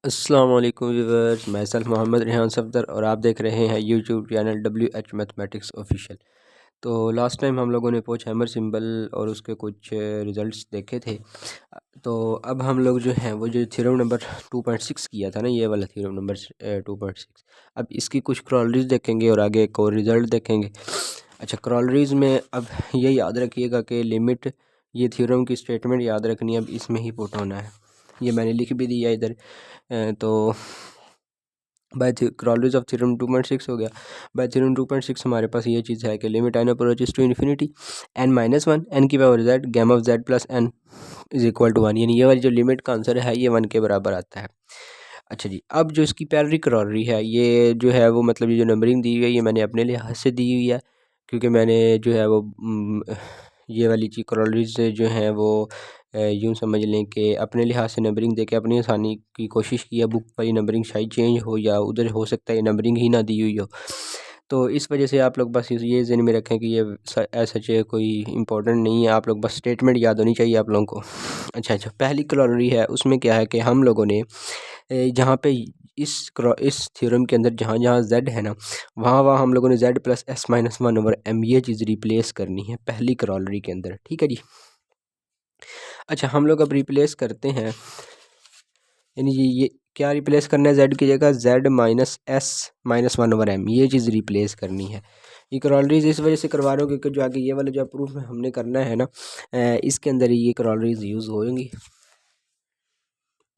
अस्सलाम वालेकुम व्यूअर्स, मैं सेल्फ मोहम्मद रेहान सफदर और आप देख रहे हैं YouTube channel WH mathematics official. तो लास्ट टाइम हम लोगों ने पोच हैमर सिंबल और उसके कुछ रिज़ल्ट्स देखे थे। तो अब हम लोग जो हैं वो जो थ्योरम नंबर 2.6 किया था ना, ये वाला थ्योरम नंबर 2.6, अब इसकी कुछ क्रॉलरीज देखेंगे और आगे एक और रिज़ल्ट देखेंगे। अच्छा, क्रॉलरीज में अब ये याद रखिएगा कि लिमिट, ये थ्योरम की स्टेटमेंट याद रखनी है, अब इसमें ही पुट होना है। ये मैंने लिख भी दिया इधर। तो बाय क्रॉलरीज ऑफ थ्योरम 2.6 हो गया। बाय थ्योरम 2.6 हमारे पास ये चीज़ है कि limit n approaches to infinity n-1 n की power z gamma of z plus n is equal to 1, यानी ये वाली जो लिमिट का आंसर है ये 1 के बराबर आता है। अच्छा जी, अब जो इसकी पैरेलल क्रॉलरी है, ये जो है वो मतलब ये जो नंबरिंग दी हुई है ये मैंने अपने लिहाज से दी हुई है, क्योंकि मैंने जो है वो ये वाली चीज़ क्रॉलरीज जो हैं वो यूँ समझ लें कि अपने लिहाज से नंबरिंग देके अपनी आसानी की कोशिश की है। बुक वाली नंबरिंग शायद चेंज हो या उधर हो सकता है नंबरिंग ही ना दी हुई हो, तो इस वजह से आप लोग बस ये ज़हन में रखें कि ये सच कोई इंपॉर्टेंट नहीं है, आप लोग बस स्टेटमेंट याद होनी चाहिए आप लोगों को। अच्छा, पहली क्रॉलरी है, उसमें क्या है कि हम लोगों ने जहाँ पे इस थ्योरम के अंदर जहाँ जहाँ z है ना, वहाँ वहाँ हम लोगों ने z plus s minus 1/m ये चीज़ रिप्लेस करनी है पहली क्रॉलरी के अंदर, ठीक है जी। अच्छा, हम लोग अब रिप्लेस करते हैं, यानी ये क्या रिप्लेस करना है, z की जगह z minus s minus 1/m ये चीज़ रिप्लेस करनी है। ये क्रॉलरीज इस वजह से करवा रहा हूँ क्योंकि जो आगे ये वाला जो प्रूफ में हमने करना है ना, इसके अंदर ही ये क्रॉलरीज यूज़ होंगी।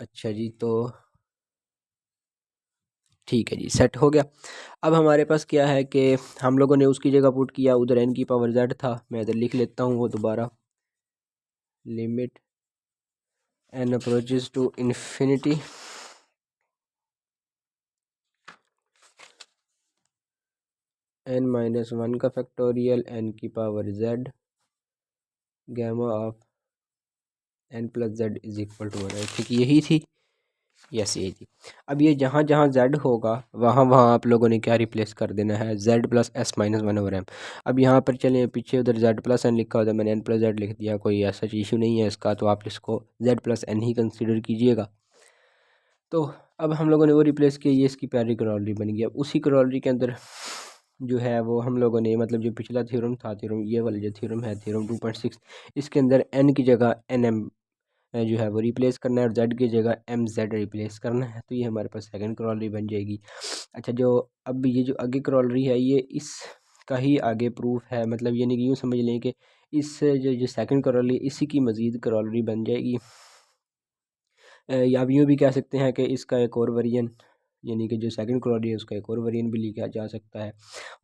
अच्छा जी, तो ठीक है जी, सेट हो गया। अब हमारे पास क्या है कि हम लोगों ने उसकी जगह पुट किया, उधर n की पावर z था, मैं इधर लिख लेता हूँ वो दोबारा, limit n approaches to infinity n-1 का फैक्टोरियल n की power z gamma of n plus z is equal to 1, ठीक यही थी, यस यही थी। अब ये जहाँ जहाँ z होगा वहाँ वहाँ आप लोगों ने क्या रिप्लेस कर देना है, z plus s minus 1/m। अब यहाँ पर चलें, पीछे उधर z प्लस n लिखा होता है, मैंने n प्लस z लिख दिया, कोई ऐसा इशू नहीं है इसका, तो आप इसको z प्लस n ही कंसिडर कीजिएगा। तो अब हम लोगों ने वो रिप्लेस किया, ये इसकी पैरेलल क्रॉलरी बन गई। अब उसी क्रॉलरी के अंदर जो है वो हम लोगों ने मतलब जो पिछला थ्योरम था, थ्योरम ये वाला जो थ्योरम है थ्योरम 2.6, इसके अंदर n की जगह nm जो है वो रिप्लेस करना है और z की जगह mz रिप्लेस करना है, तो ये हमारे पास सेकंड क्रॉलरी बन जाएगी। अच्छा, जो अब ये जो आगे क्रॉलरी है ये इसका ही आगे प्रूफ है, मतलब ये नहीं कि यूँ समझ लें कि इस जो सेकंड क्रॉलरी इसी की मज़ीद क्रॉलरी बन जाएगी, या आप यूँ भी कह सकते हैं कि इसका एक और वेरिएंट, यानी कि जो सेकंड क्रॉलरी है उसका एक और वेरिएंट भी लिखा जा सकता है,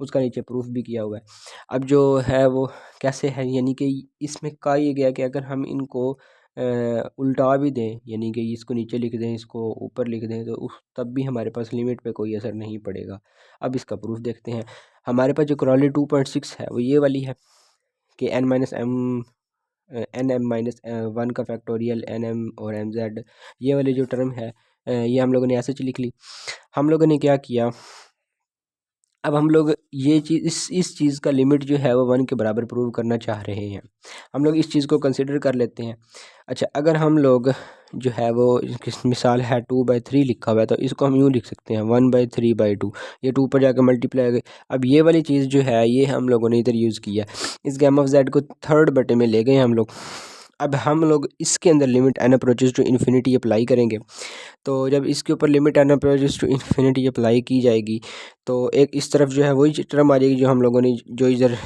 उसका नीचे प्रूफ भी किया हुआ है। अब जो है वो कैसे है, यानी कि इसमें कहा ये गया कि अगर हम इनको उल्टा भी दें, यानी कि इसको नीचे लिख दें इसको ऊपर लिख दें, तो उस तब भी हमारे पास लिमिट पे कोई असर नहीं पड़ेगा। अब इसका प्रूफ देखते हैं। हमारे पास जो क्रॉलरी 2.6 है वो ये वाली है कि n-m-1 का फैक्टोरियल nm और mz, ये वाली जो टर्म है ये हम लोगों ने ऐसे लिख ली। हम लोगों ने क्या किया, अब हम लोग ये चीज़ इस चीज़ का लिमिट जो है वो 1 के बराबर प्रूव करना चाह रहे हैं, हम लोग इस चीज़ को कंसिडर कर लेते हैं। अच्छा, अगर हम लोग जो है वो किस मिसाल है 2/3 लिखा हुआ है, तो इसको हम यूँ लिख सकते हैं 1/3/2, ये 2 पर जाकर मल्टीप्लाई हो गई। अब ये वाली चीज़ जो है ये हम लोगों ने इधर यूज़ किया, इस गैम ऑफ जेड को थर्ड बटे में ले गए हम लोग। अब हम लोग इसके अंदर limit n approaches to infinity apply करेंगे, तो जब इसके ऊपर limit n approaches to infinity apply की जाएगी तो एक इस तरफ जो है वही टर्म आ जाएगी जो हम लोगों ने जो इधर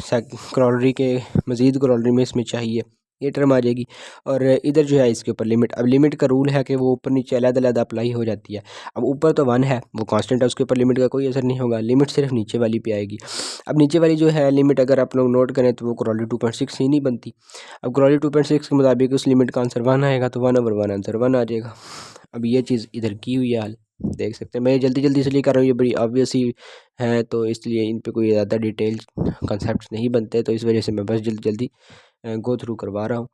क्रॉलरी के मज़ीद क्रॉलरी में इसमें चाहिए, ये टर्म आ जाएगी। और इधर जो है इसके ऊपर लिमिट, अब लिमिट का रूल है कि वो ऊपर नीचे अलग-अलग अप्लाई हो जाती है। अब ऊपर तो 1 है, वो कांस्टेंट है, उसके ऊपर लिमिट का कोई असर नहीं होगा, लिमिट सिर्फ नीचे वाली पे आएगी। अब नीचे वाली जो है लिमिट अगर आप लोग नोट करें तो वो क्रॉलरी 2.6 ही नहीं बनती। अब क्रॉलरी 2.6 के मुताबिक उस लिमिट का आंसर 1 आएगा, तो 1/1 आंसर 1 आ जाएगा। अब ये चीज़ इधर की हुई है हाल, देख सकते हैं। मैं जल्दी जल्दी इसलिए कर रहा हूँ, ये बड़ी ऑब्वियस ही है, तो इसलिए इन पे कोई ज़्यादा डिटेल कंसेप्ट नहीं बनते, तो इस वजह से मैं बस जल्दी जल्दी गो थ्रू करवा रहा हूँ।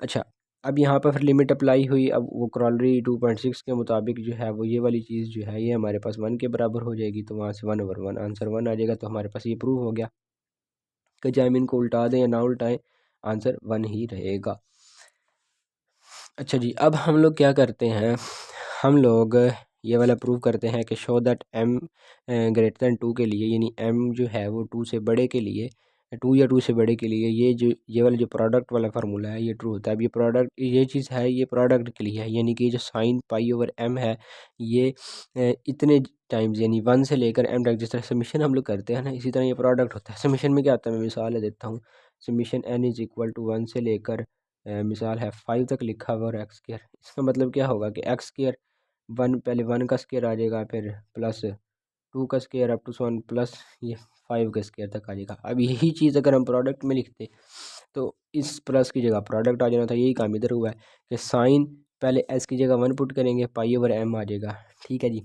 अच्छा, अब यहाँ पर फिर लिमिट अप्लाई हुई, अब वो क्रॉलरी 2.6 के मुताबिक जो है वो ये वाली चीज़ जो है ये हमारे पास 1 के बराबर हो जाएगी, तो वहाँ से 1/1 आंसर 1 आ जाएगा। तो हमारे पास ये प्रूव हो गया कि चाहे हम इनको उल्टा दें या ना उल्टाएं, आंसर 1 ही रहेगा। अच्छा जी, अब हम लोग क्या करते हैं, हम लोग ये वाला प्रूव करते हैं कि show that m greater than 2 के लिए, यानी m जो है वो 2 से बड़े के लिए, 2 या 2 से बड़े के लिए ये वाला जो प्रोडक्ट वाला फार्मूला है ये ट्रू होता है। अब ये प्रोडक्ट, ये चीज़ है, ये प्रोडक्ट के लिए है, यानी कि जो साइन पाई ओवर m है ये इतने टाइम्स यानी 1 से लेकर m तक, जिस तरह समीशन हम लोग करते हैं ना, इसी तरह ये प्रोडक्ट होता है। समीशन में क्या आता है, मैं मिसाल देता हूँ। Summation n is equal to 1 से लेकर मिसाल है 5 तक लिखा हुआ और एक्स स्क्र, इसका मतलब क्या होगा कि एक्स स्क्र 1, पहले 1 का स्क्र आ जाएगा, फिर प्लस 2 का स्क्र अप टू 1 प्लस ये 5 का स्क्र तक आ जाएगा। अब यही चीज़ अगर हम प्रोडक्ट में लिखते तो इस प्लस की जगह प्रोडक्ट आ जाना था। यही काम इधर हुआ है कि साइन पहले एस की जगह 1 पुट करेंगे, पाई ओवर एम आ जाएगा, ठीक है जी।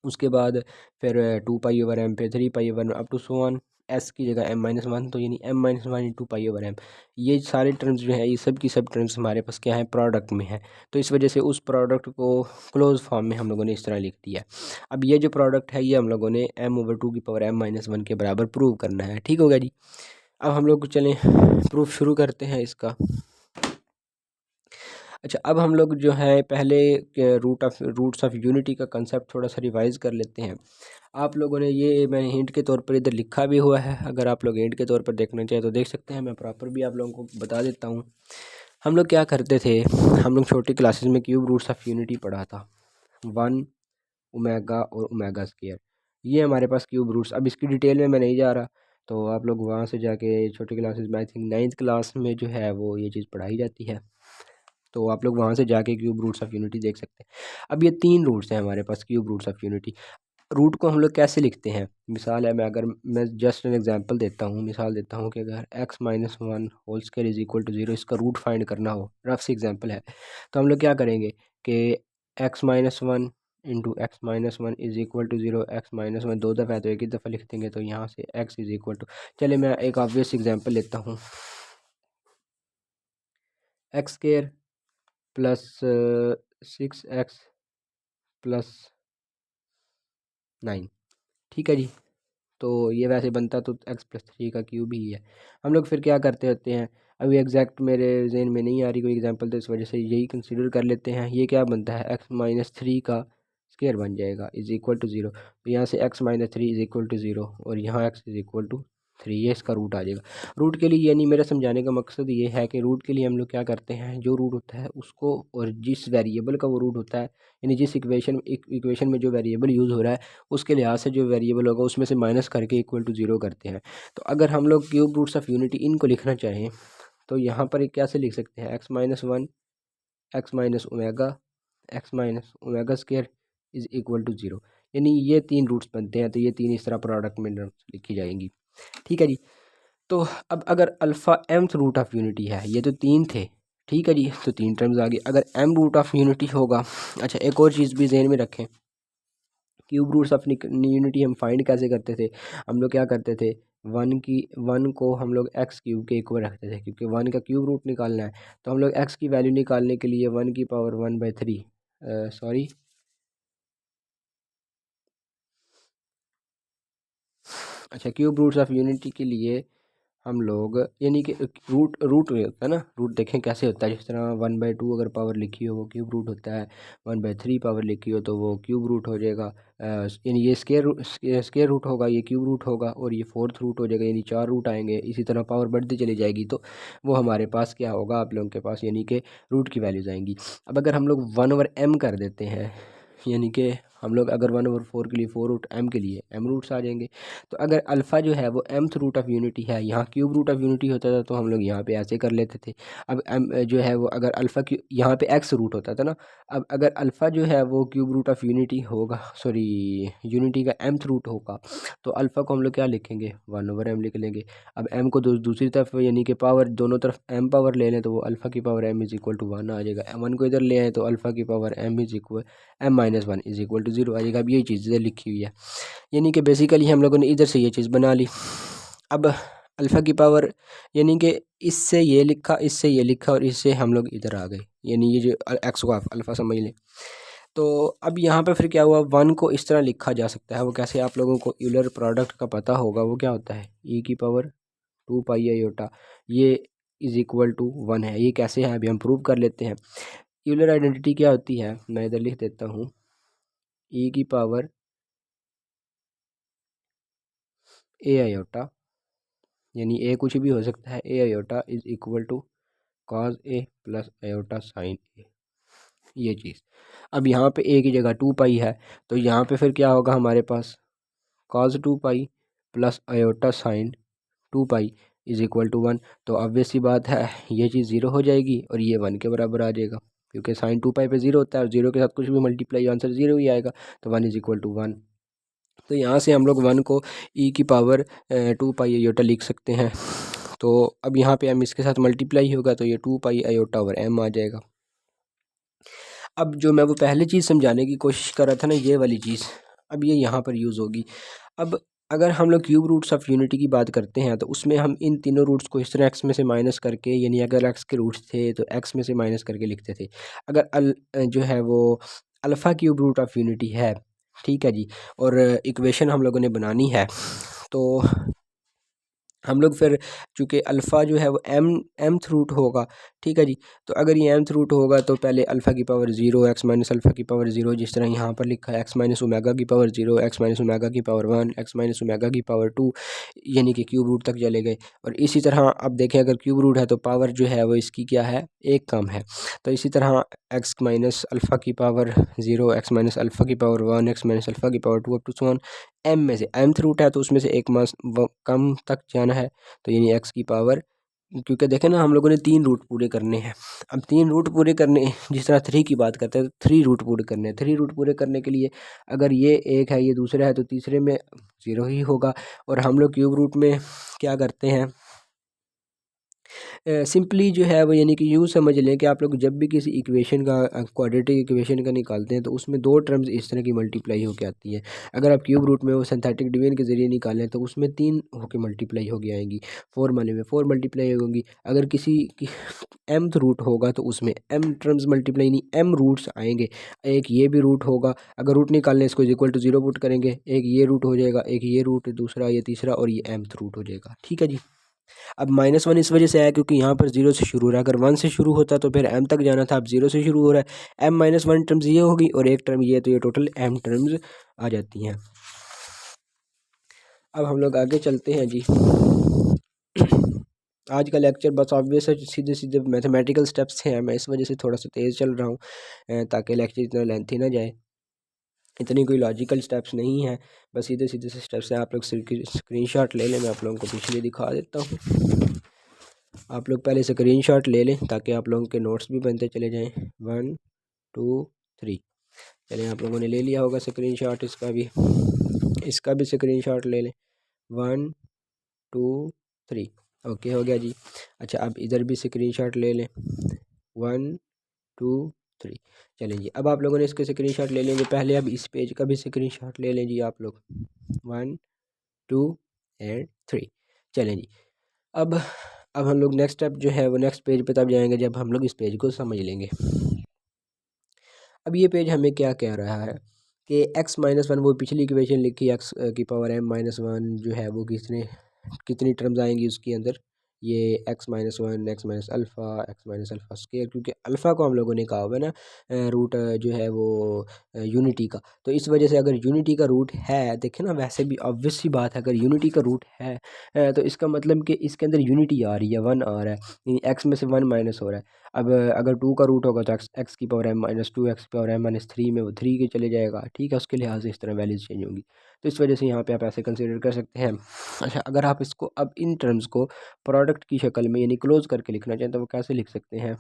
उसके बाद फिर 2 पाई ओवर एम, फिर 3 pi over up to so on, s की जगह m-1, तो यानी m-1 into pi over m. ये सारे टर्म्स जो है, ये सब की सब टर्म्स हमारे पास क्या है, प्रोडक्ट में है। तो इस वजह से उस प्रोडक्ट को क्लोज फॉर्म में हम लोगों ने इस तरह लिख दिया। अब ये जो प्रोडक्ट है ये हम लोगों ने m/2 की पावर m-1 के बराबर प्रूव करना है, ठीक हो गया जी। अब हम लोग चलें प्रूफ शुरू करते हैं इसका। अच्छा, अब हम लोग जो है पहले रूट्स ऑफ यूनिटी का कंसेप्ट थोड़ा सा रिवाइज़ कर लेते हैं। आप लोगों ने ये मैंने हिंट के तौर पर इधर लिखा भी हुआ है, अगर आप लोग हिंट के तौर पर देखना चाहें तो देख सकते हैं। मैं प्रॉपर भी आप लोगों को बता देता हूँ। हम लोग क्या करते थे, हम लोग छोटी क्लासेस में क्यूब रूट्स ऑफ यूनिटी पढ़ा था, 1 ओमेगा और ओमेगा स्क्वायर, ये हमारे पास क्यूब रूट्स। अब इसकी डिटेल में मैं नहीं जा रहा, तो आप लोग वहाँ से जाके छोटी क्लासेस में, आई थिंक 9th क्लास में जो है वो ये चीज़ पढ़ाई जाती है, तो आप लोग वहाँ से जाके क्यूब रूट्स ऑफ यूनिटी देख सकते हैं। अब ये 3 रूट्स हैं हमारे पास cube roots of unity. Root को हम लोग कैसे लिखते हैं, मिसाल है, मैं जस्ट एन एग्जांपल देता हूँ, मिसाल देता हूँ कि अगर x-1 whole square is equal to 0 इसका रूट फाइंड करना हो, रफ सी एग्जांपल है, तो हम लोग क्या करेंगे कि x-1 into x-1 is equal to 0, x-1 दो दफ़ा है तो एक ही दफ़ा लिख देंगे, तो यहाँ से x इज इक्वल टू, चले मैं एक ऑब्वियस एग्जांपल लेता हूँ, x square plus 6x plus 9, ठीक है जी। तो ये वैसे बनता तो x+3 का क्यूब ही है। हम लोग फिर क्या करते होते हैं, अभी एग्जैक्ट मेरे जहन में नहीं आ रही कोई एग्जांपल, तो इस वजह से यही कंसीडर कर लेते हैं। ये क्या बनता है, x-3 का स्क्वायर बन जाएगा इज इक्वल टू 0, तो यहाँ से x-3 इज इक्वल टू 0 और यहाँ x इज इक्वल टू 3, ये इसका रूट आ जाएगा। रूट के लिए, यानी मेरा समझाने का मकसद ये है कि रूट के लिए हम लोग क्या करते हैं, जो रूट होता है उसको, और जिस वेरिएबल का वो रूट होता है, यानी जिस इक्वेशन में जो वेरिएबल यूज़ हो रहा है उसके लिहाज से जो वेरिएबल होगा उसमें से माइनस करके इक्वल टू 0 करते हैं। तो अगर हम लोग क्यूब रूट्स ऑफ यूनिटी इनको लिखना चाहें तो यहाँ पर कैसे लिख सकते हैं, x-1 x omega square is equal to 0, यानी ये 3 रूट्स बनते हैं, तो ये 3 इस तरह प्रोडक्ट में लिखी जाएंगी, ठीक है जी। तो अब अगर alpha mth root of unity है, ये तो 3 थे, ठीक है जी, तो 3 टर्म्स आ गई। अगर m रूट ऑफ यूनिटी होगा, अच्छा एक और चीज़ भी जहन में रखें, क्यूब रूट्स ऑफ यूनिटी हम फाइंड कैसे करते थे, हम लोग क्या करते थे, 1 को हम लोग एक्स क्यूब के इक्वल रखते थे, क्योंकि 1 का क्यूब रूट निकालना है, तो हम लोग एक्स की वैल्यू निकालने के लिए 1 की पावर 1/3, सॉरी अच्छा, क्यूब रूट्स ऑफ यूनिटी के लिए हम लोग, यानी कि रूट रूट होता है ना, रूट देखें कैसे होता है, जिस तरह 1/2 अगर पावर लिखी हो वो क्यूब रूट होता है, 1/3 पावर लिखी हो तो वो क्यूब रूट हो जाएगा, यानी ये स्केयर रूट होगा, ये क्यूब रूट होगा, और ये फोर्थ रूट हो जाएगा, यानी 4 रूट आएंगे, इसी तरह पावर बढ़ती चली जाएगी, तो वो हमारे पास क्या होगा, आप लोगों के पास यानी कि रूट की वैल्यूज़ आएंगी। अब अगर हम लोग 1/m कर देते हैं, यानी कि हम लोग अगर 1/4 के लिए 4 रूट, m के लिए m रूट्स आ जाएंगे। तो अगर अल्फ़ा जो है वो mth रूट ऑफ यूनिटी है, यहाँ क्यूब रूट ऑफ यूनिटी होता था तो हम लोग यहाँ पे ऐसे कर लेते थे। अब m जो है वो अगर अल्फ़ा की यहाँ पे x रूट होता था ना, अब अगर अल्फ़ा जो है वो क्यूब रूट ऑफ यूनिटी होगा, सॉरी यूनिटी का mth रूट होगा, तो अल्फ़ा को हम लोग क्या लिखेंगे, 1/m लिख लेंगे। अब m को दूसरी तरफ यानी कि पावर दोनों तरफ m पावर ले लें तो वो अल्फ़ा की power m is equal to 1 आ जाएगा। 1 को इधर ले आए तो अल्फ़ा की power m is equal m-1 is equal to 0 आ जाएगा। अब यही चीज़ इधर लिखी हुई है, यानी कि बेसिकली हम लोगों ने इधर से ये चीज़ बना ली। अब अल्फ़ा की पावर, यानी कि इससे ये लिखा, इससे ये लिखा, और इससे हम लोग इधर आ गए, यानी ये जो एक्स को आप अल्फ़ा समझ लें। तो अब यहाँ पे फिर क्या हुआ, 1 को इस तरह लिखा जा सकता है, वो कैसे, आप लोगों को यूलर प्रोडक्ट का पता होगा, वो क्या होता है, e की पावर 2 पाई आयोटा, ये इज़ इक्वल टू 1 है। ये कैसे है अभी हम प्रूव कर लेते हैं। यूलर आइडेंटिटी क्या होती है, मैं इधर लिख देता हूँ, ई की पावर ए आयोटा, यानी ए कुछ भी हो सकता है, a iota is equal to cos a plus iota sine a, ये चीज़। अब यहाँ पे ए की जगह 2 पाई है, तो यहाँ पे फिर क्या होगा हमारे पास, cos 2 pi plus iota sine 2 pi is equal to 1। तो ऑब्वियस सी बात है ये चीज़ 0 हो जाएगी और ये 1 के बराबर आ जाएगा, क्योंकि साइन 2 पाई पे 0 होता है और 0 के साथ कुछ भी मल्टीप्लाई आंसर 0 ही आएगा। तो 1 इज इक्वल टू 1। तो यहाँ से हम लोग 1 को ई की पावर 2 पाई आयोटा लिख सकते हैं। तो अब यहाँ पे m इसके साथ मल्टीप्लाई होगा तो ये 2 पाई आयोटा ओवर m आ जाएगा। अब जो मैं वो पहले चीज़ समझाने की कोशिश कर रहा था ना, ये वाली चीज़, अब ये यहाँ पर यूज़ होगी। अब अगर हम लोग क्यूब रूट्स ऑफ यूनिटी की बात करते हैं तो उसमें हम इन तीनों रूट्स को इस तरह एक्स में से माइनस करके, यानी अगर एक्स के रूट्स थे तो एक्स में से माइनस करके लिखते थे। अगर जो है वो alpha cube root of unity है, ठीक है जी, और इक्वेशन हम लोगों ने बनानी है, तो हम लोग फिर चूँकि अल्फ़ा जो है वो mth रूट होगा, ठीक है जी। तो अगर ये mth रूट होगा तो पहले अल्फ़ा की पावर 0, एक्स माइनस अल्फ़ा की पावर 0, जिस तरह यहाँ पर लिखा है एक्स माइनस ओमेगा की पावर 0, एक्स माइनस ओमेगा की पावर 1, एक्स माइनस ओमेगा की पावर 2, यानी कि क्यूब रूट तक चले गए। और इसी तरह अब देखें अगर क्यूब रूट है तो पावर जो है वो इसकी क्या है, एक कम है। तो इसी तरह एक्स माइनस अल्फ़ा की पावर 0, एक्स माइनस अल्फ़ा की पावर 1, एक्स माइनस अल्फ़ा की power 2 up to so on. M में से mth रूट है तो उसमें से एक मास कम तक जाना है, तो यानी एक्स की पावर, क्योंकि देखें ना हम लोगों ने 3 रूट पूरे करने हैं। अब 3 रूट पूरे करने, जिस तरह 3 की बात करते हैं तो 3 रूट पूरे करने हैं। 3 रूट पूरे करने के लिए अगर ये एक है ये दूसरा है तो तीसरे में 0 ही होगा। और हम लोग क्यूब रूट में क्या करते हैं, सिंपली जो है वो, यानी कि यूँ समझ लें कि आप लोग जब भी किसी इक्वेशन का क्वाड्रेटिक इक्वेशन का निकालते हैं तो उसमें 2 टर्म्स इस तरह की मल्टीप्लाई होकर आती हैं। अगर आप क्यूब रूट में वो सिंथेटिक डिवीजन के ज़रिए निकालें तो उसमें 3 होकर मल्टीप्लाई होके आएंगी, फॉर्मूले में 4 मल्टीप्लाई होंगी। अगर किसी की mth रूट होगा तो उसमें m टर्म्स मल्टीप्लाई, नहीं m रूट्स आएंगे। एक ये भी रूट होगा, अगर रूट निकालने इसको इक्वल टू 0 पुट करेंगे, एक ये रूट हो जाएगा, एक ये रूट, दूसरा ये तीसरा, और ये mth रूट हो जाएगा, ठीक है जी। अब -1 इस वजह से आया क्योंकि यहाँ पर 0 से शुरू हो रहा है। अगर 1 से शुरू होता तो फिर m तक जाना था, अब 0 से शुरू हो रहा है। m-1 टर्म्स ये होगी और एक टर्म ये, तो ये टोटल m टर्म्स आ जाती हैं। अब हम लोग आगे चलते हैं जी। आज का लेक्चर बस ऑब्वियस है सीधे सीधे मैथमेटिकल स्टेप्स हैं, मैं इस वजह से थोड़ा सा तेज़ चल रहा हूँ ताकि लेक्चर इतना लेंथी ना जाए। इतनी कोई लॉजिकल स्टेप्स नहीं है, बस सीधे सीधे से स्टेप्स हैं। आप लोग स्क्रीनशॉट ले लें, मैं आप लोगों को पिछले दिखा देता हूँ। आप लोग पहले स्क्रीनशॉट ले लें ताकि आप लोगों के नोट्स भी बनते चले जाएं। 1 2 3, चलिए आप लोगों ने ले लिया होगा स्क्रीनशॉट, इसका भी स्क्रीनशॉट ले लें। 1 2 3, ओके हो गया जी। अच्छा अब इधर भी स्क्रीनशॉट ले लें। 1 2 3, चलें जी। अब आप लोगों ने इसके स्क्रीनशॉट ले लेंगे। पहले अब इस पेज का भी स्क्रीनशॉट ले लें जी आप लोग। 1 2 एंड 3, चलें जी। अब हम लोग नेक्स्ट स्टेप जो है वो नेक्स्ट पेज पे तब जाएंगे जब हम लोग इस पेज को समझ लेंगे। अब ये पेज हमें क्या कह रहा है कि x-1, वो पिछली इक्वेशन लिखी, x की पावर m-1 जो है वो कितनी टर्म्स आएंगी उसके अंदर, ये x-1, x-अल्फ़ा स्क्वायर, क्योंकि अल्फ़ा को हम लोगों ने कहा हुआ है ना रूट जो है वो यूनिटी का। तो इस वजह से अगर यूनिटी का रूट है, देखें ना वैसे भी ऑब्वियस सी बात है, अगर यूनिटी का रूट है तो इसका मतलब कि इसके अंदर यूनिटी आ रही है, 1 आ रहा है, यानी x में से 1 माइनस हो रहा है। अब अगर 2 का रूट होगा तो एक्स की पावर m-2, एक्स की पावर m-3 में वो 3 के चले जाएगा, ठीक है। उसके लिहाज से इस तरह वैल्यूज चेंज होंगी, तो इस वजह से यहाँ पे आप ऐसे कंसीडर कर सकते हैं। अच्छा अगर आप इसको अब इन टर्म्स को प्रोडक्ट की शक्ल में यानी क्लोज करके लिखना चाहें तो वो कैसे लिख सकते हैं,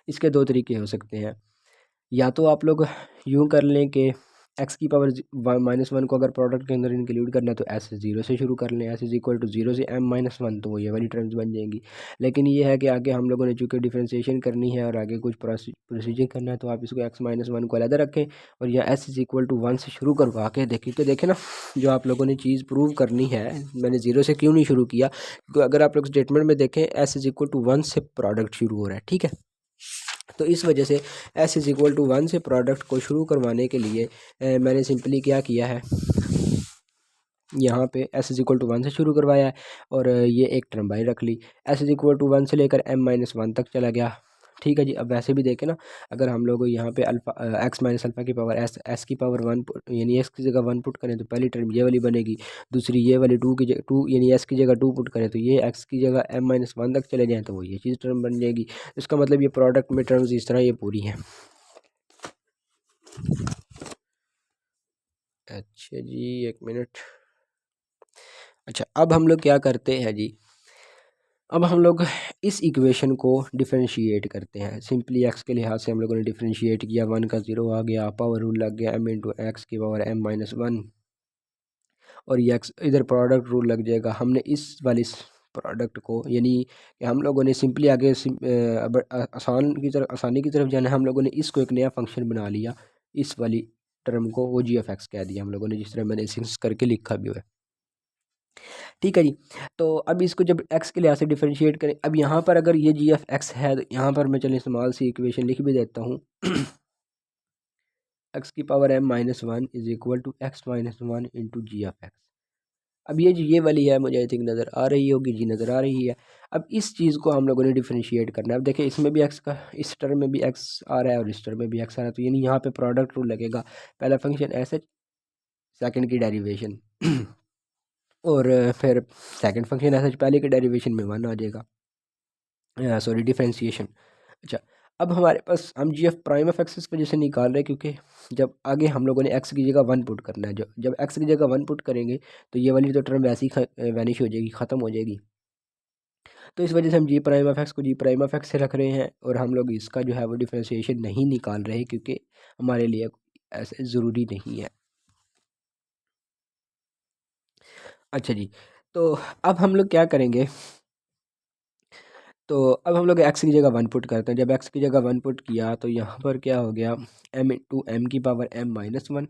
इसके 2 तरीके हो सकते हैं। या तो आप लोग यूँ कर लें कि एक्स की पावर -1 को अगर प्रोडक्ट के अंदर इंक्लूड करना है तो ऐसे 0 से शुरू कर लें, एस इज इक्वल टू 0 से m-1, तो वो ये वाली टर्म्स बन जाएंगी। लेकिन ये है कि आगे हम लोगों ने चूँकि डिफ्रेंशिएशन करनी है और आगे कुछ प्रोसीजर करना है, तो आप इसको x-1 को अलग रखें और या एस इज इक्वल टू 1 से शुरू करवा के देखिए। तो देखें ना जो आप लोगों ने चीज़ प्रूव करनी है, मैंने 0 से क्यों नहीं शुरू किया, क्योंकि अगर आप लोग स्टेटमेंट में देखें एस इज इक्वल टू 1 से प्रोडक्ट शुरू हो रहा है, ठीक है। तो इस वजह से s इज इक्वल टू 1 से प्रोडक्ट को शुरू करवाने के लिए मैंने सिंपली क्या किया है, यहाँ पे s इज इक्वल टू 1 से शुरू करवाया है और ये एक टर्म बाई रख ली। s इज इक्वल टू 1 से लेकर m-1 तक चला गया, ठीक है जी। अब वैसे भी देखें ना, अगर हम लोग यहाँ पे अल्फा एक्स माइनस अल्फा की पावर एस की पावर वन यानी एस की जगह वन पुट करें तो पहली टर्म ये वाली बनेगी, दूसरी ये वाली टू की जगह टू यानी एस की जगह टू पुट करें तो ये एक्स की जगह एम माइनस वन तक चले जाएँ तो वो ये चीज़ टर्म बन जाएगी। इसका मतलब ये प्रोडक्ट में टर्म्स इस तरह ये पूरी हैं। अच्छा जी, एक मिनट। अच्छा, अब हम लोग क्या करते हैं जी, अब हम लोग इस इक्वेशन को डिफरेंशिएट करते हैं। सिंपली एक्स के लिहाज से हम लोगों ने डिफरेंशिएट किया, वन का ज़ीरो आ गया, पावर रूल लग गया, एम इंटू एक्स की पावर एम माइनस वन, और ये एक्स इधर प्रोडक्ट रूल लग जाएगा। हमने इस वाली प्रोडक्ट को यानी कि हम लोगों ने सिंपली आगे आसानी की तरफ जाना है, हम लोगों ने इसको एक नया फंक्शन बना लिया, इस वाली टर्म को वो जी एफ एक्स कह दिया हम लोगों ने, जिस तरह मैंने सिंस करके लिखा भी हुआ है। ठीक है जी। तो अब इसको जब x के लिहाज से डिफरेंशिएट करें, अब यहाँ पर अगर ये जी एफ एक्स है तो यहाँ पर मैं चलिए स्मॉल सी इक्वेशन लिख भी देता हूँ x की power m minus one is equal to x minus one into g f x. अब ये वाली है, मुझे आई थिंक नज़र आ रही होगी जी, नज़र आ रही है। अब इस चीज़ को हम लोगों ने डिफरेंशिएट करना है। अब देखिए इसमें भी x का, इस टर्म में भी x आ रहा है और इस टर्म में भी x आ रहा है, तो यानी यहाँ पे प्रोडक्ट रूल लगेगा। पहला फंक्शन एस एच, सेकेंड की डेरिवेशन और फिर सेकंड फंक्शन एस एच, पहले के डेरिवेशन में वन आ जाएगा, सॉरी डिफरेंशिएशन। अच्छा, अब हमारे पास हम जी एफ प्राइम ऑफ एक्स इस वजह से निकाल रहे हैं क्योंकि जब आगे हम लोगों ने एक्स की जगह वन पुट करना है, जब एक्स की जगह वन पुट करेंगे तो ये वाली तो टर्म वैसे ही वैनिश हो जाएगी, ख़त्म हो जाएगी। तो इस वजह से हम जी प्राइम ऑफ एक्स को जी प्राइम ऑफ एक्स से रख रहे हैं और हम लोग इसका जो है वो डिफरेंशिएशन नहीं निकाल रहे क्योंकि हमारे लिए ऐसे ज़रूरी नहीं है। अच्छा जी, तो अब हम लोग क्या करेंगे, तो अब हम लोग एक्स की जगह वन पुट करते हैं। जब एक्स की जगह वन पुट किया तो यहाँ पर क्या हो गया, एम इंटू एम की पावर एम माइनस वन,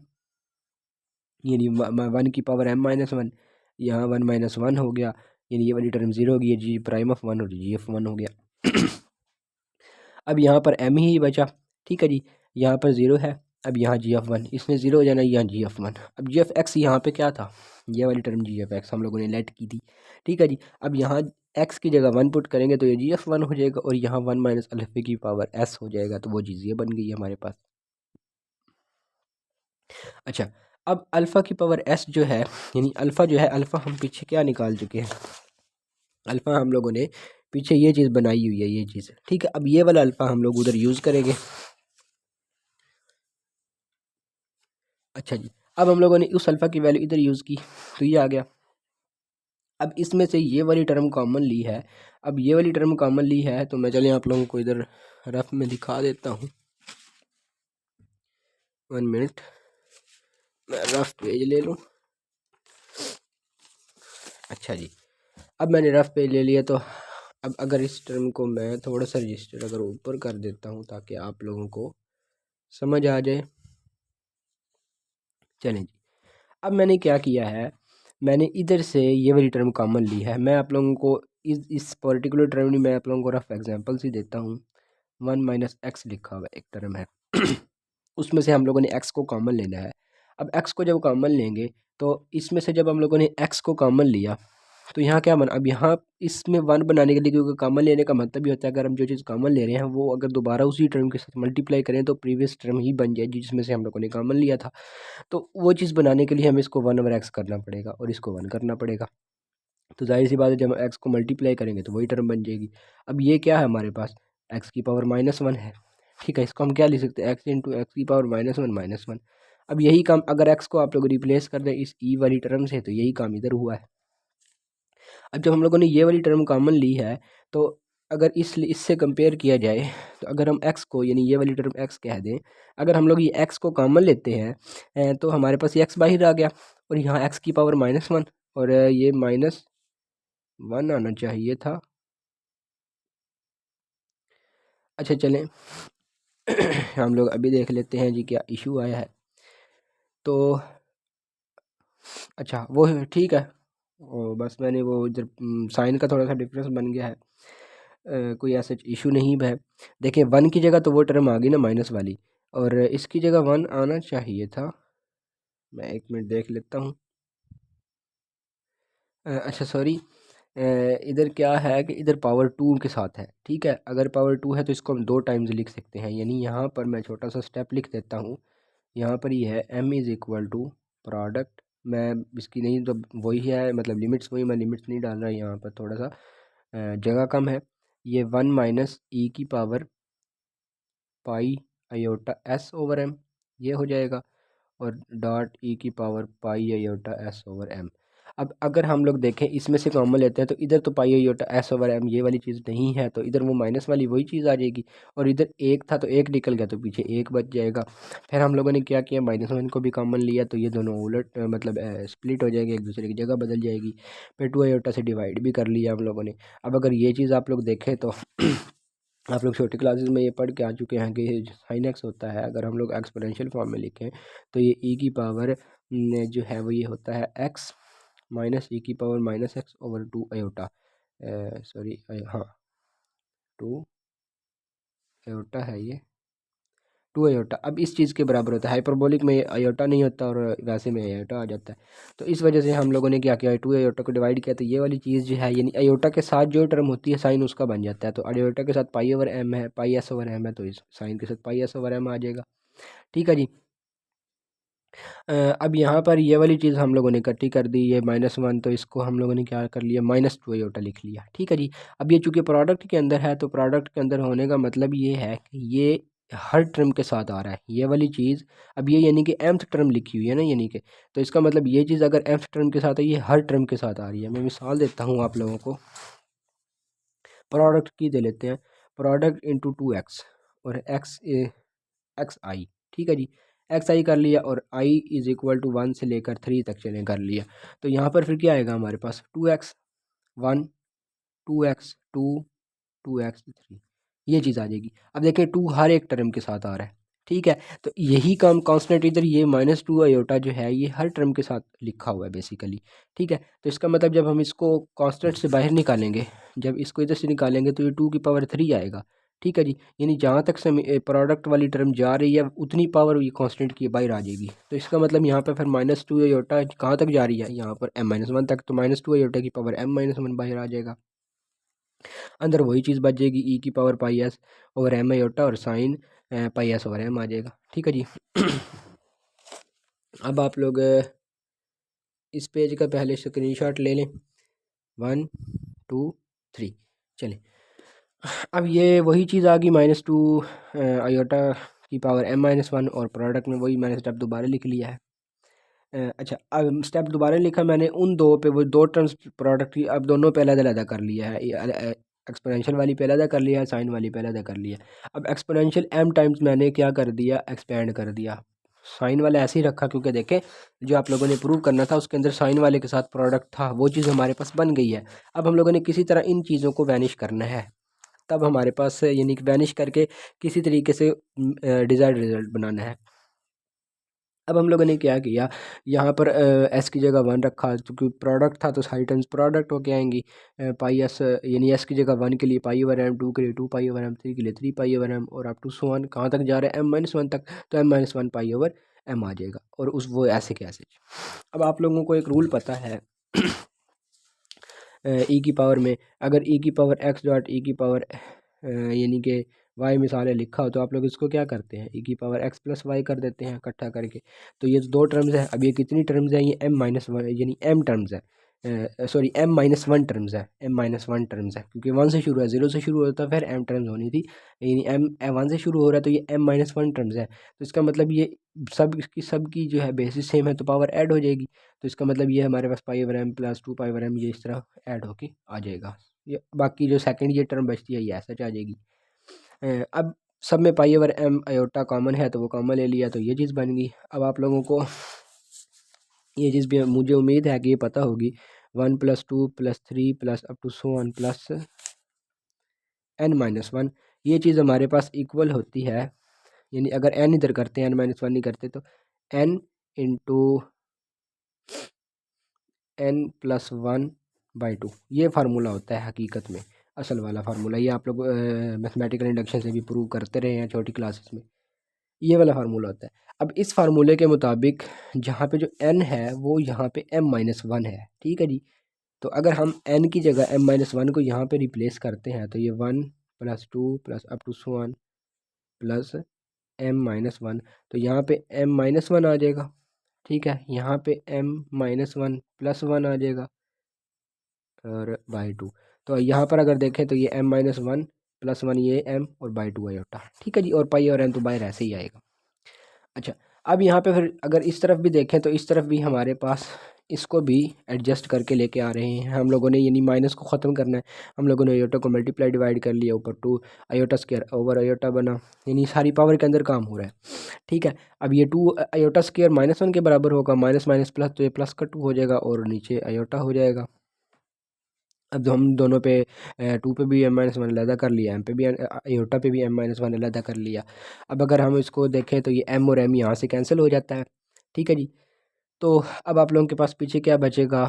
यानी वन की पावर एम माइनस वन, यहाँ वन माइनस वन हो गया, यानी ये वाली टर्म जीरो हो गई, जी प्राइम ऑफ वन और जी एफ वन हो गया अब यहाँ पर एम ही बचा। ठीक है जी, यहाँ पर ज़ीरो है, अब यहाँ जी एफ वन, इसमें ज़ीरो हो जाना, यहाँ जी एफ वन। अब जी एफ एक्स यहाँ पे क्या था, ये वाली टर्म जी एफ एक्स हम लोगों ने लेट की थी। ठीक है जी, अब यहाँ एक्स की जगह वन पुट करेंगे तो ये जी एफ वन हो जाएगा और यहाँ वन माइनस अल्फा की पावर एस हो जाएगा, तो वो चीज़ ये बन गई है हमारे पास। अच्छा, अब अल्फ़ा की पावर एस जो है, यानी अल्फ़ा जो है, अल्फ़ा हम पीछे क्या निकाल चुके हैं, अल्फ़ा हम लोगों ने पीछे ये चीज़ बनाई हुई है, ये चीज़। ठीक है, अब ये वाला अल्फ़ा हम लोग उधर यूज़ करेंगे। अच्छा जी, अब हम लोगों ने उस अल्फ़ा की वैल्यू इधर यूज़ की तो ये आ गया। अब इसमें से ये वाली टर्म कॉमन ली है, अब ये वाली टर्म कॉमन ली है तो मैं चलिए आप लोगों को इधर रफ में दिखा देता हूँ। 1 मिनट, मैं रफ पेज ले लूँ। अच्छा जी, अब मैंने रफ पेज ले लिया, तो अब अगर इस टर्म को मैं थोड़ा सा रजिस्टर अगर ऊपर कर देता हूँ ताकि आप लोगों को समझ आ जाए। चलें जी, अब मैंने क्या किया है, मैंने इधर से ये वाली टर्म कॉमन ली है। मैं आप लोगों को इस पर्टिकुलर टर्म में मैं आप लोगों को रफ एग्जांपल्स ही देता हूँ। वन माइनस एक्स लिखा हुआ एक टर्म है उसमें से हम लोगों ने एक्स को कॉमन लेना है। अब एक्स को जब कॉमन लेंगे तो इसमें से जब हम लोगों ने एक्स को कॉमन लिया तो यहाँ क्या बना, अब यहाँ इसमें वन बनाने के लिए, क्योंकि कॉमन लेने का मतलब भी होता है अगर हम जो चीज़ कॉमन ले रहे हैं वो अगर दोबारा उसी टर्म के साथ मल्टीप्लाई करें तो प्रीवियस टर्म ही बन जाए जिसमें से हम लोगों ने कॉमन लिया था। तो वो चीज़ बनाने के लिए हमें इसको वन ओवर एक्स करना पड़ेगा और इसको वन करना पड़ेगा। तो जाहिर सी बात है जब एक्स को मल्टीप्लाई करेंगे तो वही टर्म बन जाएगी। अब ये क्या है हमारे पास, एक्स की पावर माइनस वन है। ठीक है, इसको हम क्या लिख सकते हैं, एक्स इंटू एक्स की power minus one minus one. अब यही काम अगर एक्स को आप लोग रिप्लेस कर दें इस ई वाली टर्म से तो यही काम इधर हुआ है। अब जब हम लोगों ने ये वाली टर्म कॉमन ली है तो अगर इससे कंपेयर किया जाए तो अगर हम x को यानी ये वाली टर्म x कह दें, अगर हम लोग ये x को कॉमन लेते हैं तो हमारे पास ये x बाहर आ गया और यहाँ x की पावर माइनस वन और ये माइनस वन आना चाहिए था। अच्छा चलें हम लोग अभी देख लेते हैं जी क्या इशू आया है। तो अच्छा वो ठीक है, वो बस मैंने वो इधर साइन का थोड़ा सा डिफरेंस बन गया है, कोई ऐसा इशू नहीं है। देखिए वन की जगह तो वो टर्म आ गई ना माइनस वाली और इसकी जगह वन आना चाहिए था। मैं एक मिनट देख लेता हूँ। अच्छा सॉरी, इधर क्या है कि इधर पावर टू के साथ है, ठीक है। अगर पावर टू है तो इसको हम दो टाइम्स लिख सकते हैं, यानी यहाँ पर मैं छोटा सा स्टेप लिख देता हूँ। यहाँ पर ये है m is equal to product, मैं इसकी नहीं तो वही है, मतलब लिमिट्स वही, मैं लिमिट्स नहीं डाल रहा, यहाँ पर थोड़ा सा जगह कम है। ये 1 माइनस ई की power pi iota s over m, ये हो जाएगा, और डॉट ई की power pi iota s over m. अब अगर हम लोग देखें इसमें से कॉमन लेते हैं तो इधर तो pi iota s over m ये वाली चीज़ नहीं है, तो इधर वो माइनस वाली वही चीज़ आ जाएगी, और इधर एक था तो एक निकल गया तो पीछे एक बच जाएगा। फिर हम लोगों ने क्या किया, माइनस वन को भी कॉमन लिया, तो ये दोनों उलट मतलब स्प्लिट हो जाएंगे, एक दूसरे की जगह बदल जाएगी। फिर टू आयोटा से डिवाइड भी कर लिया हम लोगों ने। अब अगर ये चीज़ आप लोग देखें तो आप लोग छोटी क्लासेस में ये पढ़ के आ चुके हैं कि साइन एक्स होता है, अगर हम लोग एक्सपोनेंशियल फॉर्म में लिखें तो ये ई की पावर जो है वो ये होता है एक्स माइनस ई की power minus x over two iota, sorry हाँ टू आयोटा है ये, टू आयोटा। अब इस चीज़ के बराबर होता है, हाइपरबोलिक में आयोटा नहीं होता और वैसे में आयोटा आ जाता है। तो इस वजह से हम लोगों ने क्या किया, टू आयोटा को डिवाइड किया, तो ये वाली चीज़ जो है यानी आयोटा के साथ जो टर्म होती है साइन उसका बन जाता है। तो आयोटा के साथ पाई ओवर एम है, पाई एस ओवर एम है, तो इस साइन के साथ पाई एस ओवर एम आ जाएगा, ठीक है जी। अब यहाँ पर ये वाली चीज़ हम लोगों ने इकट्ठी कर दी, ये माइनस वन, तो इसको हम लोगों ने क्या कर लिया, माइनस टू आयोटा लिख लिया, ठीक है जी। अब ये चूँकि प्रोडक्ट के अंदर है, तो प्रोडक्ट के अंदर होने का मतलब ये है कि ये हर टर्म के साथ आ रहा है ये वाली चीज़। अब ये यानी कि mth टर्म लिखी हुई है ना, यानी कि, तो इसका मतलब ये चीज़ अगर mth टर्म के साथ है, ये हर टर्म के साथ आ रही है। मैं मिसाल देता हूँ आप लोगों को, प्रोडक्ट की दे लेते हैं, प्रोडक्ट इंटू टू एक्स और एक्स आई, ठीक है जी। एक्स आई कर लिया और I is equal to one से लेकर थ्री तक चलें कर लिया, तो यहाँ पर फिर क्या आएगा हमारे पास, two x one, two x two, two x three, ये चीज़ आ जाएगी। अब देखिए टू हर एक टर्म के साथ आ रहा है, ठीक है। तो यही काम कांस्टेंट इधर ये माइनस टू आयोटा जो है ये हर टर्म के साथ लिखा हुआ है बेसिकली, ठीक है। तो इसका मतलब जब हम इसको कांस्टेंट से बाहर निकालेंगे, जब इसको इधर से निकालेंगे तो ये टू की पावर थ्री आएगा, ठीक है जी। यानी जहाँ तक से प्रोडक्ट वाली टर्म जा रही है उतनी पावर ये कांस्टेंट की बाहर आ जाएगी। तो इसका मतलब यहाँ पर फिर माइनस टू आयोटा कहाँ तक जा रही है, यहाँ पर एम माइनस वन तक, तो माइनस टू आयोटा की पावर एम माइनस वन बाहर आ जाएगा, अंदर वही चीज़ बच जाएगी, ई की power pi s over m iota और sine pi s over m आ जाएगा, ठीक है जी। अब आप लोग इस पेज का पहले स्क्रीनशॉट ले लें, वन टू थ्री, चलें। अब ये वही चीज़ आ गई, माइनस टू आयोटा की पावर एम माइनस वन, और प्रोडक्ट में वही मैंने स्टेप दोबारा लिख लिया है। अच्छा, अब स्टेप दोबारा लिखा मैंने उन दो पे, वो दो टर्म्स प्रोडक्ट की, अब दोनों पे अलग-अलग कर लिया है, एक्सपोनेंशियल वाली पे अलग कर लिया है, साइन वाली पे अलग कर लिया। अब एक्सपोनेंशियल m टाइम्स मैंने क्या कर दिया, एक्सपेंड कर दिया, साइन वाला ऐसे ही रखा, क्योंकि देखें जो आप लोगों ने प्रूव करना था उसके अंदर साइन वाले के साथ प्रोडक्ट था, वो चीज़ हमारे पास बन गई है। अब हम लोगों ने किसी तरह इन चीज़ों को वैनिश करना है, तब हमारे पास यानी कि वैनिश करके किसी तरीके से डिज़ायर्ड रिजल्ट बनाना है। अब हम लोगों ने क्या किया, यहाँ पर एस की जगह वन रखा, क्योंकि प्रोडक्ट था तो सारी टर्म्स प्रोडक्ट होके आएंगी। पाई एस यानी एस की जगह वन के लिए पाई ओवर एम, टू के लिए two pi over m, three के लिए थ्री पाई ओवर एम, और अप टू सो वन कहाँ तक जा रहा है, एम माइनस वन तक, तो m minus one pi over m आ जाएगा, और उस वो ऐसे के ऐसे। अब आप लोगों को एक रूल पता है ई की पावर में, अगर ई की पावर एक्स डॉट ई की पावर यानी कि वाई मिसाल है लिखा हो, तो आप लोग इसको क्या करते हैं, ई की पावर एक्स प्लस वाई कर देते हैं इकट्ठा करके। तो ये दो टर्म्स है, अब ये कितनी टर्म्स है, ये एम माइनस वन यानी एम टर्म्स है, sorry m minus one terms है, एम माइनस वन टर्म्स है, क्योंकि वन से शुरू है, जीरो से शुरू होता है, फिर एम टर्म्स होनी थी, यानी एम वन से शुरू हो रहा है, तो ये एम माइनस वन टर्म्स है। तो इसका मतलब ये सब की जो है बेसिस सेम है, तो पावर ऐड हो जाएगी। तो इसका मतलब ये हमारे पास pi over m plus two pi over m, ये इस तरह ऐड होके आ जाएगा। ये बाकी जो सेकंड ये टर्म बचती है ये ऐसा आ जाएगी। अब सब में pi over m iota common है, तो वो कॉमन ले लिया, तो ये चीज़ बन गई। अब आप लोगों को ये चीज़ भी मुझे उम्मीद है कि ये पता होगी, one plus two plus three plus up to so one plus n minus one, ये चीज़ हमारे पास इक्वल होती है, यानी अगर एन इधर करते हैं एन माइनस वन नहीं करते, तो n into n plus one by two, ये फार्मूला होता है हकीकत में, असल वाला फार्मूला। ये आप लोग मैथमेटिकल इंडक्शन से भी प्रूव करते रहे हैं छोटी क्लासेस में, ये वाला फार्मूला होता है। अब इस फार्मूले के मुताबिक जहाँ पे जो n है वो यहाँ पे m माइनस वन है, ठीक है जी। तो अगर हम n की जगह m-1 को यहाँ पे रिप्लेस करते हैं तो ये 1 + 2 + up to so on plus m-1, तो यहाँ पे m-1 आ जाएगा। ठीक है, यहाँ पे m-1 + 1 आ जाएगा और बाई 2। तो यहाँ पर अगर देखें तो ये m-1 + 1 ये m और बाई 2 आयोटा। ठीक है जी, और पाई और n तो बाहर ऐसे ही आएगा। अच्छा, अब यहाँ पे फिर अगर इस तरफ भी देखें तो इस तरफ भी हमारे पास इसको भी एडजस्ट करके लेके आ रहे हैं हम लोगों ने, यानी माइनस को ख़त्म करना है। हम लोगों ने आयोटा को मल्टीप्लाई डिवाइड कर लिया, ऊपर 2 आयोटा स्क्वायर ओवर आयोटा बना, यानी सारी पावर के अंदर काम हो रहा है। ठीक है, अब ये 2 आयोटा स्क्वायर -1 के बराबर होगा, माइनस माइनस प्लस, तो ये प्लस का 2 हो जाएगा और नीचे आयोटा हो जाएगा। अब हम दोनों पे 2 पे भी m-1 अलहदा कर लिया, m पे भी आयोटा पे भी m-1 अलहदा कर लिया। अब अगर हम इसको देखें तो ये m और m यहाँ से कैंसिल हो जाता है। ठीक है जी, तो अब आप लोगों के पास पीछे क्या बचेगा,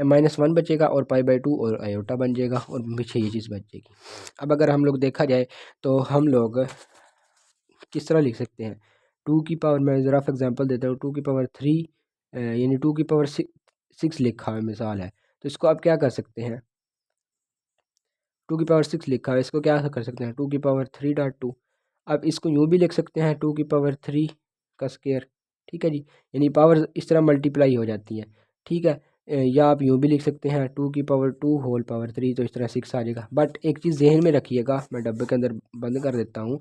m-1 बचेगा और पाई/2 और आयोटा बन जाएगा और पीछे ये चीज़ बच जाएगी। अब अगर हम लोग देखा जाए तो हम लोग किस तरह लिख सकते हैं, 2 की पावर, मैं ज़रा फॉर एग्जांपल देता हूँ, 2 की पावर 3 यानी 2 की पावर 6 लिखा है, मिसाल है, तो इसको आप क्या कर सकते हैं, 2 की पावर 6 लिखा है, इसको क्या कर सकते हैं, 2 की पावर 3.2। अब इसको यूँ भी लिख सकते हैं 2 की पावर 3 का स्क्वायर। ठीक है जी, यानी पावर इस तरह मल्टीप्लाई हो जाती हैं। ठीक है, या आप यूँ भी लिख सकते हैं 2 की पावर 2 होल पावर 3, तो इस तरह 6 आ जाएगा। बट एक चीज़ जहन में रखिएगा, मैं डब्बे के अंदर बंद कर देता हूँ,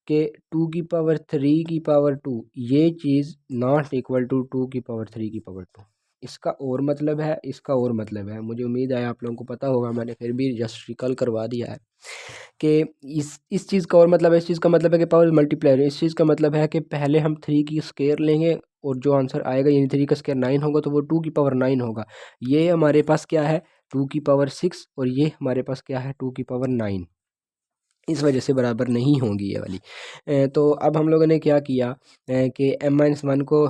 कि 2 की पावर 3 की पावर 2 ये चीज़ नॉट इक्वल टू 2 की पावर 3 की पावर 2। इसका और मतलब है, इसका और मतलब है, मुझे उम्मीद है आप लोगों को पता होगा, मैंने फिर भी जस्ट रिकॉल करवा दिया है कि इस चीज़ का और मतलब है, इस चीज़ का मतलब है कि पावर मल्टीप्लायर, इस चीज़ का मतलब है कि पहले हम 3 की स्क्वायर लेंगे और जो आंसर आएगा, यानी 3 का स्क्वायर 9 होगा, तो वो 2 की पावर 9 होगा। ये हमारे पास क्या है, 2 की पावर 6, और ये हमारे पास क्या है, 2 की पावर 9। इस वजह से बराबर नहीं होंगी ये वाली। तो अब हम लोगों ने क्या किया कि m-1 को,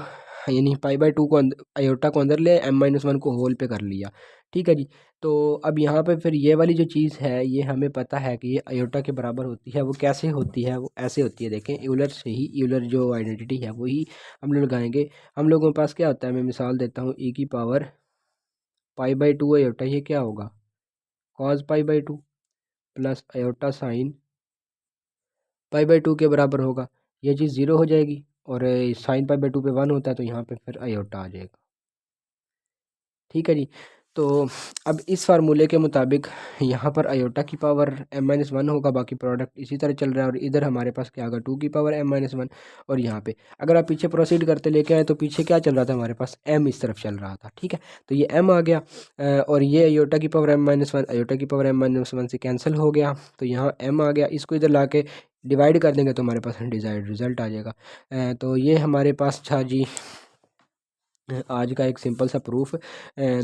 यानी पाई/2 को आयोटा को अंदर ले, m-1 को होल पे कर लिया। ठीक है जी, तो अब यहाँ पे फिर ये वाली जो चीज़ है, ये हमें पता है कि ये आयोटा के बराबर होती है। वो कैसे होती है, वो ऐसे होती है, देखें, यूलर से ही, यूलर जो आइडेंटिटी है वही हम लोग लगाएंगे। हम लोगों के पास क्या होता है, मैं मिसाल देता हूँ, e की पावर पाई/2 आयोटा, ये क्या होगा, कॉस पाई/2 प्लस आयोटा साइन पाई/2 के बराबर होगा। ये चीज़ 0 हो जाएगी और साइन पाई/2 पे 1 होता है, तो यहाँ पे फिर आयोटा आ जाएगा। ठीक है जी, तो अब इस फार्मूले के मुताबिक यहाँ पर आयोटा की पावर m-1 होगा, बाकी प्रोडक्ट इसी तरह चल रहा है, और इधर हमारे पास क्या होगा, 2 की पावर m-1। और यहाँ पे अगर आप पीछे प्रोसीड करते लेके आए तो पीछे क्या चल रहा था, हमारे पास m इस तरफ चल रहा था। ठीक है, तो ये m आ गया और ये आयोटा की पावर m-1, आयोटा की पावर m-1 से कैंसिल हो गया, तो यहाँ m आ गया। इसको इधर ला के डिवाइड कर देंगे तो हमारे पास डिजायर्ड रिजल्ट आ जाएगा। तो ये हमारे पास था जी आज का एक सिंपल सा प्रूफ।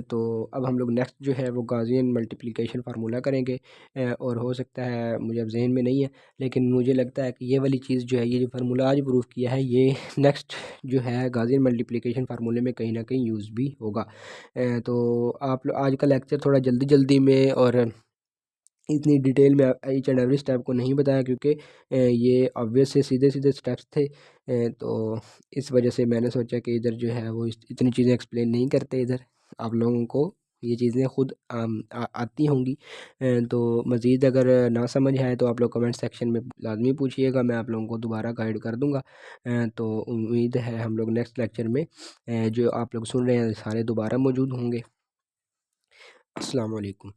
तो अब हम लोग नेक्स्ट जो है वो गॉसियन मल्टीप्लिकेशन फार्मूला करेंगे, और हो सकता है, मुझे अब जहन में नहीं है, लेकिन मुझे लगता है कि ये वाली चीज़ जो है, ये जो फार्मूला आज प्रूफ किया है, ये नेक्स्ट जो है गॉसियन मल्टीप्लिकेशन फार्मूले में कहीं ना कहीं यूज़ भी होगा। तो आप लोग आज का लेक्चर थोड़ा जल्दी जल्दी में और इतनी डिटेल में ईच एंड एवरी स्टेप को नहीं बताया, क्योंकि ये ऑब्वियस से सीधे सीधे स्टेप्स थे। तो इस वजह से मैंने सोचा कि इधर जो है वो इतनी चीज़ें एक्सप्लेन नहीं करते, इधर आप लोगों को ये चीज़ें खुद आती होंगी। तो मज़ीद अगर ना समझ आए तो आप लोग कमेंट सेक्शन में लाजमी पूछिएगा, मैं आप लोगों को दोबारा गाइड कर दूँगा। तो उम्मीद है हम लोग नेक्स्ट लेक्चर में जो आप लोग सुन रहे हैं सारे दोबारा मौजूद होंगे। अस्सलाम वालेकुम।